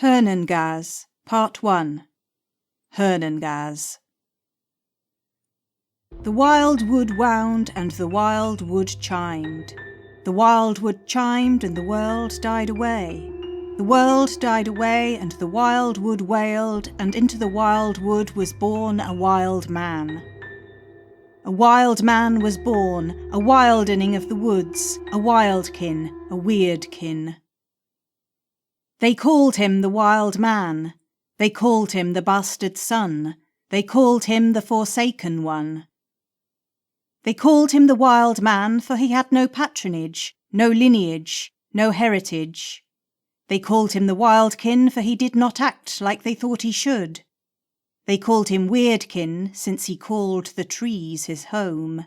Hurnungaz, Part 1. Hurnungaz. The wild wood wound and the wild wood chimed. The wild wood chimed and the world died away. The world died away and the wild wood wailed, and into the wild wood was born a wild man. A wild man was born, a wildening of the woods, a wildkin, a weirdkin. They called him the wild man. They called him the bastard son. They called him the forsaken one. They called him the wild man, for he had no patronage, no lineage, no heritage. They called him the wildkin, for he did not act like they thought he should. They called him weirdkin, since he called the trees his home.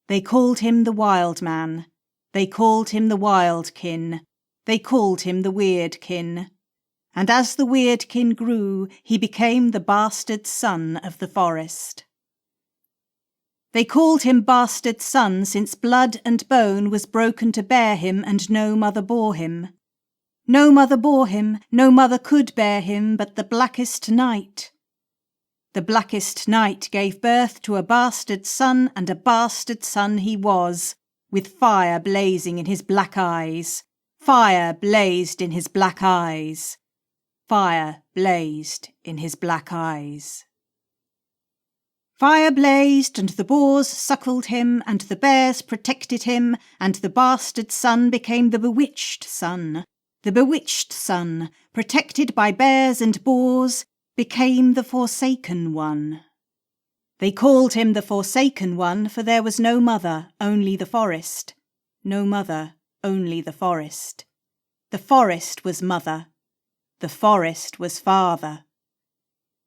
They called him the wild man. They called him the wildkin. They called him the weirdkin. And as the weirdkin grew, he became the bastard son of the forest. They called him bastard son, since blood and bone was broken to bear him, and no mother bore him. No mother bore him, no mother could bear him, but the blackest night. The blackest night gave birth to a bastard son, and a bastard son he was, with fire blazing in his black eyes. Fire blazed in his black eyes. Fire blazed in his black eyes. Fire blazed, and the boars suckled him, and the bears protected him, and the bastard son became the bewitched son. The bewitched son, protected by bears and boars, became the forsaken one. They called him the forsaken one, for there was no mother, only the forest. No mother, only the forest. The forest was mother. The forest was father.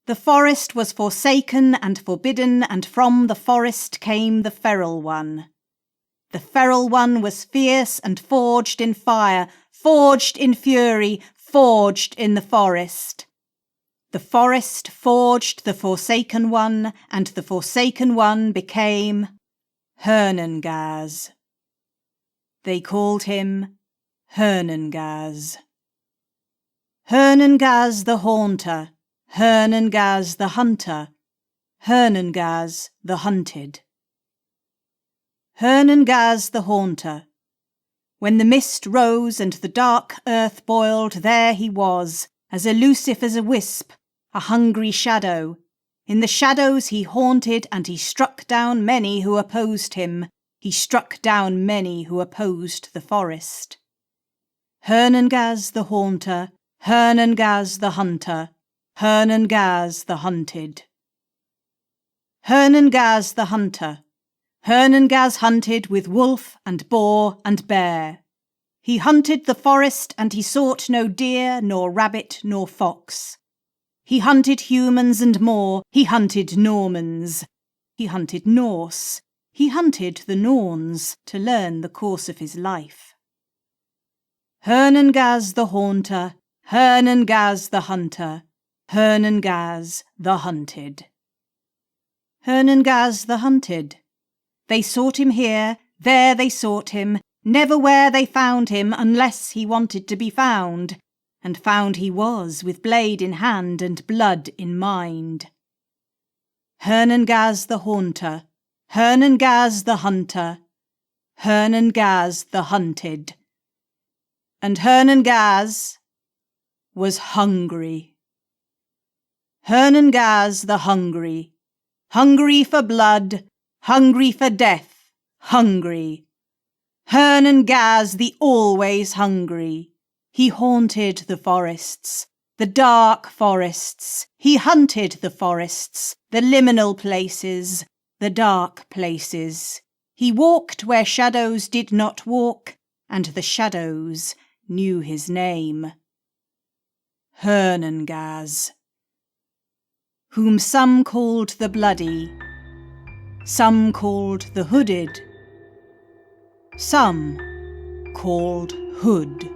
The forest was forsaken and forbidden, and from the forest came the feral one. The feral one was fierce and forged in fire, forged in fury, forged in the forest. The forest forged the forsaken one, and the forsaken one became Hurnungaz. They called him Hurnungaz. Hurnungaz the haunter, Hurnungaz the hunter, Hurnungaz the hunted. Hurnungaz the haunter. When the mist rose and the dark earth boiled, there he was, as elusive as a wisp, a hungry shadow. In the shadows he haunted, and he struck down many who opposed him. He struck down many who opposed the forest. Hurnungaz the haunter, Hurnungaz the hunter, Hurnungaz the hunted. Hurnungaz the hunter. Hurnungaz hunted with wolf and boar and bear. He hunted the forest, and he sought no deer, nor rabbit, nor fox. He hunted humans and more. He hunted Normans. He hunted Norse. He hunted the Norns to learn the course of his life. Hurnungaz the haunter, Hurnungaz the hunter, Hurnungaz the hunted. Hurnungaz the hunted. They sought him here, there they sought him, never where they found him unless he wanted to be found, and found he was, with blade in hand and blood in mind. Hurnungaz the haunter, Hurnungaz the hunter, Hurnungaz the hunted. And Hurnungaz was hungry. Hurnungaz the hungry, hungry for blood, hungry for death, hungry. Hurnungaz the always hungry. He haunted the forests, the dark forests. He hunted the forests, the liminal places, the dark places. He walked where shadows did not walk, and the shadows knew his name. Hurnungaz, whom some called the bloody, some called the hooded, some called Hood.